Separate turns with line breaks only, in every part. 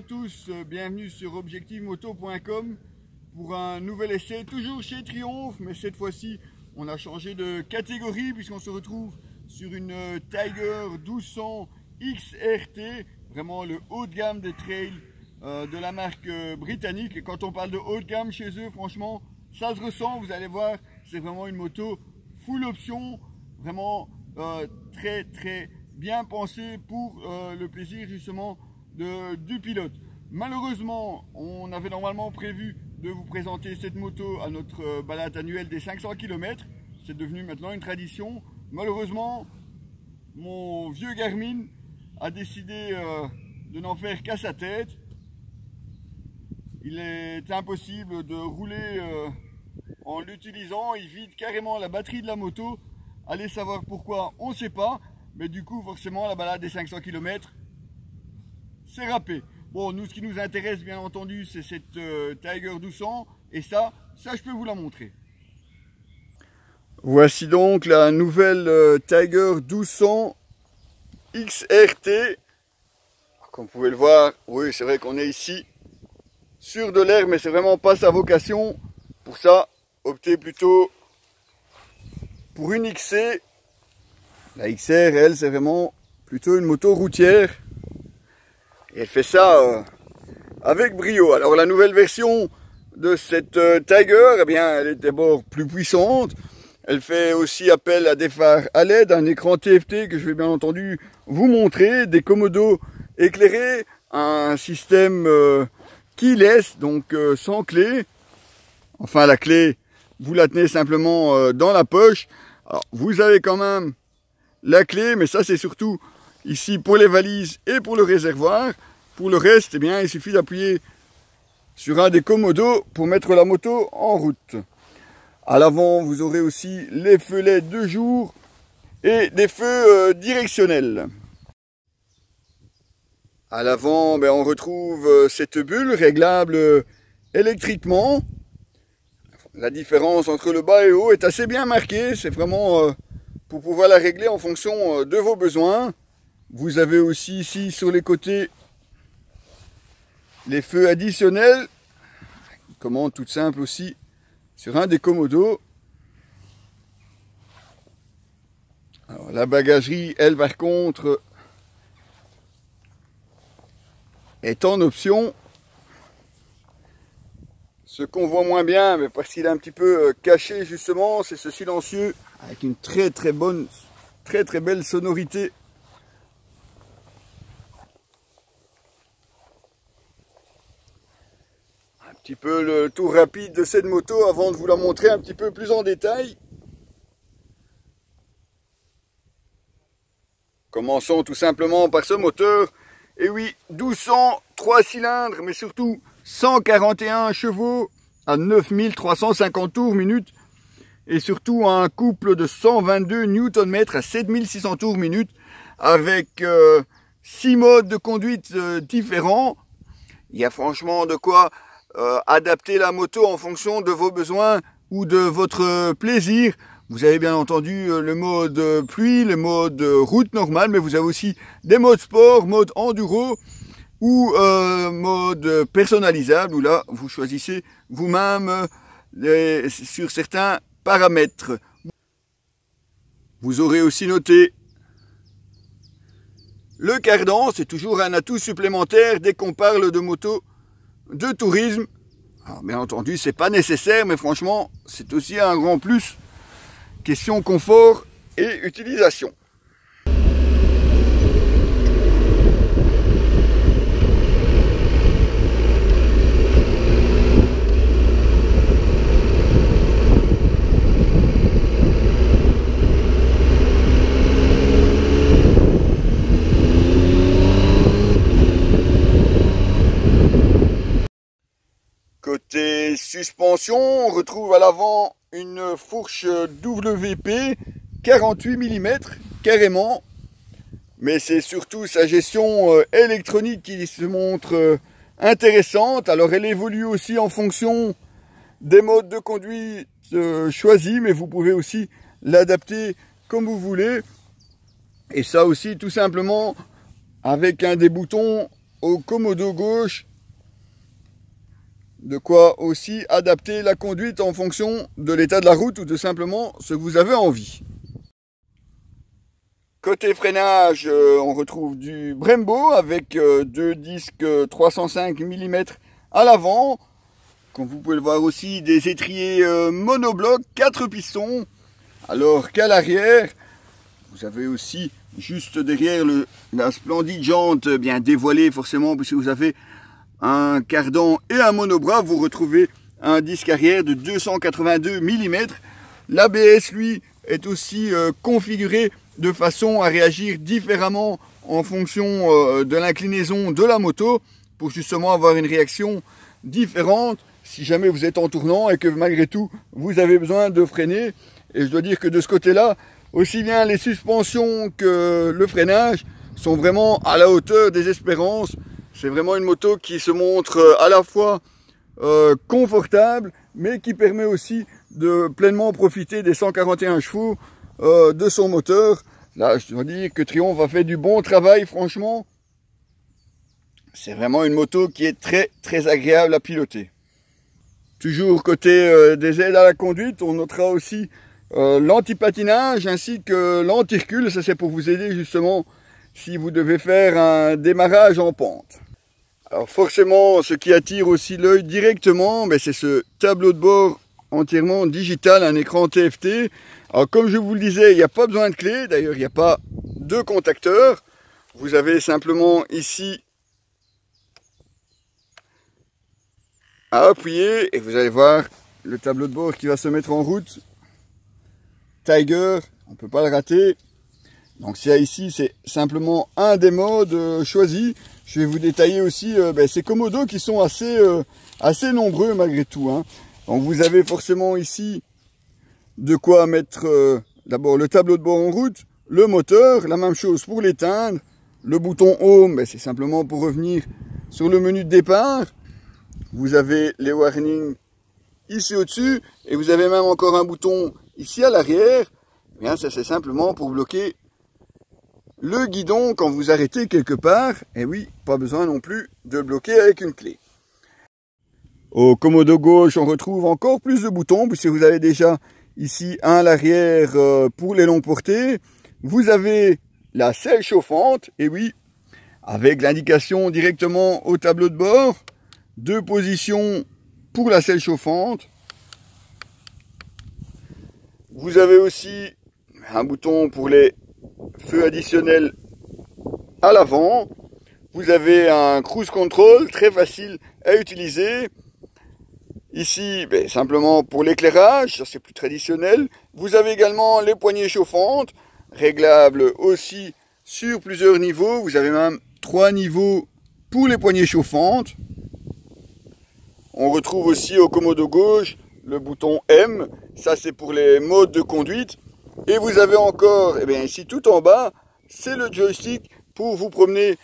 tous, bienvenue sur objectivemoto.com pour un nouvel essai, toujours chez Triumph, mais cette fois-ci on a changé de catégorie puisqu'on se retrouve sur une Tiger 1200 XRT, vraiment le haut de gamme des trails de la marque britannique. Et quand on parle de haut de gamme chez eux, franchement ça se ressent, vous allez voir, c'est vraiment une moto full option, vraiment très bien pensée pour le plaisir justement du pilote. Malheureusement, on avait normalement prévu de vous présenter cette moto à notre balade annuelle des 500 km. C'est devenu maintenant une tradition. Malheureusement, mon vieux Garmin a décidé de n'en faire qu'à sa tête. Il est impossible de rouler en l'utilisant. Il vide carrément la batterie de la moto. Allez savoir pourquoi, on ne sait pas. Mais du coup, forcément, la balade des 500 km, c'est râpé. Bon, nous, ce qui nous intéresse, bien entendu, c'est cette Tiger 1200. Et ça, je peux vous la montrer. Voici donc la nouvelle Tiger 1200 XRT. Comme vous pouvez le voir, oui, c'est vrai qu'on est ici sur de l'air, mais c'est vraiment pas sa vocation. Pour ça, optez plutôt pour une XC. La XR, elle, c'est vraiment plutôt une moto routière. Et elle fait ça avec brio. Alors la nouvelle version de cette Tiger, eh bien, elle est d'abord plus puissante. Elle fait aussi appel à des phares à LED, un écran TFT que je vais bien entendu vous montrer, des commodos éclairés, un système keyless, donc sans clé. Enfin la clé, vous la tenez simplement dans la poche. Alors vous avez quand même la clé, mais ça c'est surtout ici pour les valises et pour le réservoir. Pour le reste, eh bien, il suffit d'appuyer sur un des commodos pour mettre la moto en route. À l'avant, vous aurez aussi les feux LED de jour et des feux directionnels. À l'avant, on retrouve cette bulle réglable électriquement. La différence entre le bas et le haut est assez bien marquée. C'est vraiment pour pouvoir la régler en fonction de vos besoins. Vous avez aussi ici sur les côtés les feux additionnels. Commande toute simple aussi sur un des commodos. Alors la bagagerie, elle par contre, est en option. Ce qu'on voit moins bien, mais parce qu'il est un petit peu caché justement, c'est ce silencieux avec une très belle sonorité. Un petit peu le tour rapide de cette moto avant de vous la montrer un petit peu plus en détail. Commençons tout simplement par ce moteur. Et oui, 1200, 3 cylindres, mais surtout 141 chevaux à 9350 tours minute. Et surtout un couple de 122 Nm à 7600 tours minute. Avec 6 modes de conduite différents. Il y a franchement de quoi adapter la moto en fonction de vos besoins ou de votre plaisir. Vous avez bien entendu le mode pluie, le mode route normale, mais vous avez aussi des modes sport, mode enduro ou mode personnalisable, où là vous choisissez vous-même sur certains paramètres. Vous aurez aussi noté le cardan, c'est toujours un atout supplémentaire dès qu'on parle de moto de tourisme. Alors bien entendu c'est pas nécessaire, mais franchement c'est aussi un grand plus, question confort et utilisation. Côté suspension, on retrouve à l'avant une fourche WP 48 mm carrément, mais c'est surtout sa gestion électronique qui se montre intéressante. Alors elle évolue aussi en fonction des modes de conduite choisis, mais vous pouvez aussi l'adapter comme vous voulez. Et ça aussi tout simplement avec un des boutons au commodo gauche de quoi aussi adapter la conduite en fonction de l'état de la route ou de simplement ce que vous avez envie. Côté freinage, on retrouve du Brembo avec deux disques 305 mm à l'avant. Comme vous pouvez le voir aussi, des étriers monobloc 4 pistons. Alors qu'à l'arrière, vous avez aussi juste derrière la splendide jante bien dévoilée forcément, puisque vous avez un cardan et un monobras. Vous retrouvez un disque arrière de 282 mm. L'ABS, lui, est aussi configuré de façon à réagir différemment en fonction de l'inclinaison de la moto, pour justement avoir une réaction différente si jamais vous êtes en tournant et que malgré tout vous avez besoin de freiner. Et je dois dire que de ce côté-là, aussi bien les suspensions que le freinage sont vraiment à la hauteur des espérances. C'est vraiment une moto qui se montre à la fois confortable, mais qui permet aussi de pleinement profiter des 141 chevaux de son moteur. Là, je dois dire que Triumph a fait du bon travail, franchement. C'est vraiment une moto qui est très agréable à piloter. Toujours côté des aides à la conduite, on notera aussi l'anti-patinage ainsi que l'anti-recul. Ça, c'est pour vous aider justement si vous devez faire un démarrage en pente. Alors forcément, ce qui attire aussi l'œil directement, c'est ce tableau de bord entièrement digital, un écran TFT. Alors comme je vous le disais, il n'y a pas besoin de clé, d'ailleurs il n'y a pas de contacteur. Vous avez simplement ici à appuyer et vous allez voir le tableau de bord qui va se mettre en route. Tiger, on ne peut pas le rater. Donc ça ici, c'est simplement un des modes choisis. Je vais vous détailler aussi ces commodos qui sont assez nombreux malgré tout, hein. Donc vous avez forcément ici de quoi mettre d'abord le tableau de bord en route, le moteur, la même chose pour l'éteindre, le bouton Home, c'est simplement pour revenir sur le menu de départ. Vous avez les warnings ici au-dessus et vous avez même encore un bouton ici à l'arrière. Bien, ça c'est simplement pour bloquer le guidon quand vous arrêtez quelque part. Et oui, pas besoin non plus de bloquer avec une clé. Au commodo gauche, on retrouve encore plus de boutons puisque vous avez déjà ici un à l'arrière pour les longues portées. Vous avez la selle chauffante, et oui, avec l'indication directement au tableau de bord. 2 positions pour la selle chauffante. Vous avez aussi un bouton pour les feux additionnels à l'avant. Vous avez un cruise control très facile à utiliser. Ici, simplement pour l'éclairage, ça c'est plus traditionnel. Vous avez également les poignées chauffantes, réglables aussi sur plusieurs niveaux. Vous avez même 3 niveaux pour les poignées chauffantes. On retrouve aussi au commodo gauche le bouton M, ça c'est pour les modes de conduite. Et vous avez encore, ici tout en bas, c'est le joystick pour vous promener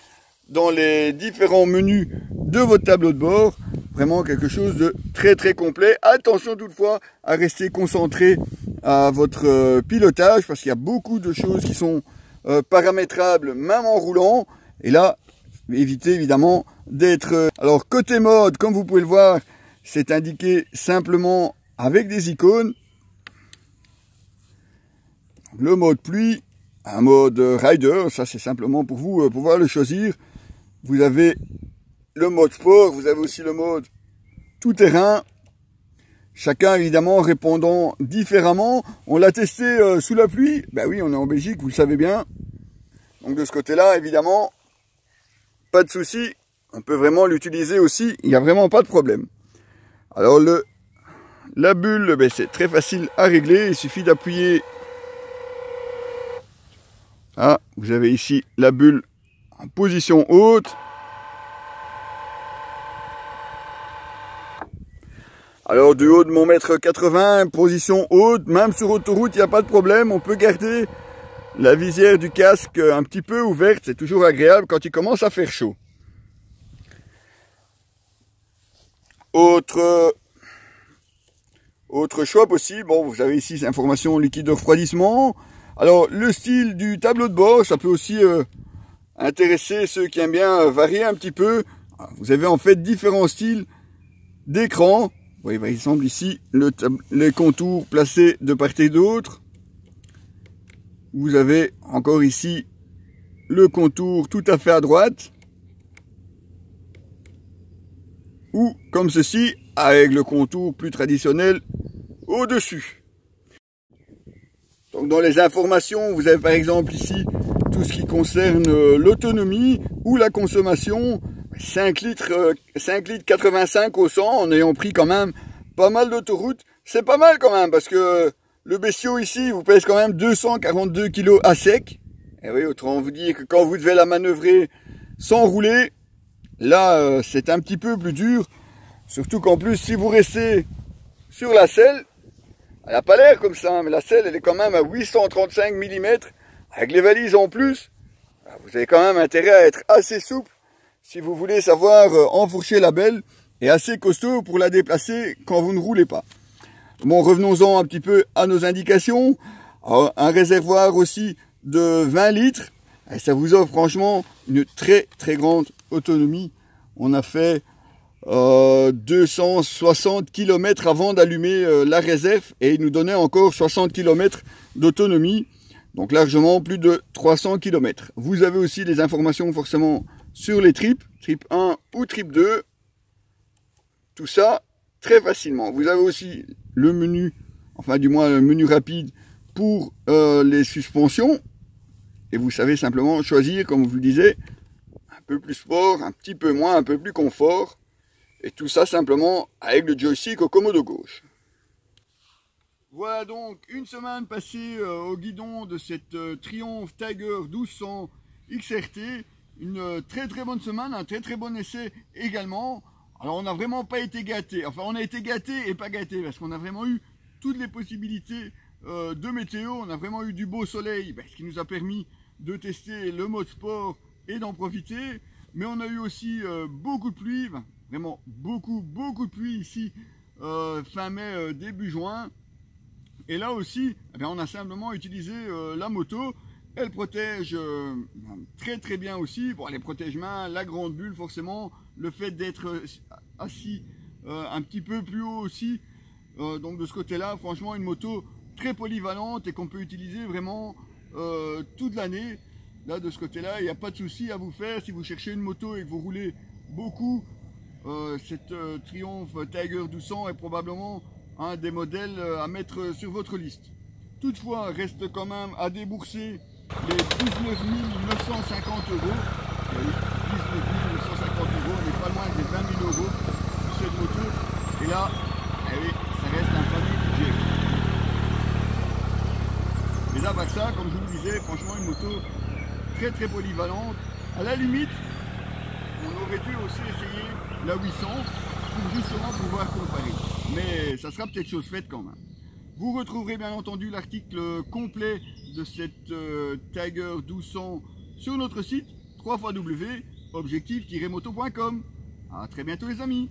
dans les différents menus de votre tableau de bord. Vraiment quelque chose de très complet. Attention toutefois à rester concentré à votre pilotage parce qu'il y a beaucoup de choses qui sont paramétrables même en roulant. Et là, évitez évidemment d'être... Alors côté mode, comme vous pouvez le voir, c'est indiqué simplement avec des icônes. Le mode pluie, un mode rider, ça c'est simplement pour vous pouvoir le choisir. Vous avez le mode sport, vous avez aussi le mode tout-terrain. Chacun évidemment répondant différemment. On l'a testé sous la pluie. Oui, on est en Belgique, vous le savez bien. Donc de ce côté-là, évidemment, pas de souci. On peut vraiment l'utiliser aussi. Il n'y a vraiment pas de problème. Alors la bulle, c'est très facile à régler. Il suffit d'appuyer. Ah, vous avez ici la bulle en position haute. Alors du haut de mon mètre 80, position haute, même sur autoroute, il n'y a pas de problème. On peut garder la visière du casque un petit peu ouverte. C'est toujours agréable quand il commence à faire chaud. Autre choix possible, vous avez ici information liquide de refroidissement. Alors le style du tableau de bord, ça peut aussi intéresser ceux qui aiment bien varier un petit peu. Vous avez en fait différents styles d'écran. Vous voyez par exemple ici les contours placés de part et d'autre. Vous avez encore ici le contour tout à fait à droite. Ou comme ceci, avec le contour plus traditionnel au-dessus. Donc dans les informations, vous avez par exemple ici tout ce qui concerne l'autonomie ou la consommation. 5 litres 85 au 100 en ayant pris quand même pas mal d'autoroutes. C'est pas mal quand même parce que le bestiau ici vous pèse quand même 242 kg à sec. Et oui, autrement vous dire que quand vous devez la manœuvrer sans rouler, là c'est un petit peu plus dur. Surtout qu'en plus si vous restez sur la selle, elle n'a pas l'air comme ça, mais la selle elle est quand même à 835 mm avec les valises en plus. Vous avez quand même intérêt à être assez souple si vous voulez savoir enfourcher la belle et assez costaud pour la déplacer quand vous ne roulez pas. Bon, revenons-en un petit peu à nos indications. Alors, un réservoir aussi de 20 litres. Et ça vous offre franchement une très très grande autonomie. On a fait 260 km avant d'allumer la réserve et il nous donnait encore 60 km d'autonomie. Donc largement plus de 300 km. Vous avez aussi des informations forcément sur les tripes, trip 1 ou trip 2. Tout ça très facilement. Vous avez aussi le menu, enfin du moins le menu rapide pour les suspensions. Et vous savez simplement choisir, comme je vous le disais, un peu plus sport, un petit peu moins, un peu plus confort. Et tout ça simplement avec le joystick au commodo gauche. Voilà donc une semaine passée au guidon de cette Triumph Tiger 1200 XRT. Une très très bonne semaine, un très très bon essai également. Alors on n'a vraiment pas été gâtés. Enfin on a été gâtés et pas gâtés parce qu'on a vraiment eu toutes les possibilités de météo. On a vraiment eu du beau soleil, ce qui nous a permis de tester le mode sport et d'en profiter. Mais on a eu aussi beaucoup de pluie, vraiment beaucoup de pluie ici fin mai, début juin. Et là aussi, on a simplement utilisé la moto. Elle protège très très bien aussi. Bon, les protège-mains, la grande bulle forcément, le fait d'être assis un petit peu plus haut aussi. Donc de ce côté-là, franchement, une moto très polyvalente et qu'on peut utiliser vraiment toute l'année. Là, de ce côté-là, il n'y a pas de souci à vous faire. Si vous cherchez une moto et que vous roulez beaucoup, cette Triumph Tiger 1200 est probablement un des modèles à mettre sur votre liste. Toutefois, reste quand même à débourser les 19 950 €. 19 950 €, on n'est pas loin des 20 000 € sur cette moto. Et là, oui, ça reste un fameux budget. Mais à part ça, comme je vous le disais, franchement une moto très très polyvalente. À la limite, on aurait dû aussi essayer la 800 pour justement pouvoir comparer. Mais ça sera peut-être chose faite quand même. Vous retrouverez bien entendu l'article complet de cette Tiger 1200 sur notre site www.objectif-moto.com. À très bientôt les amis.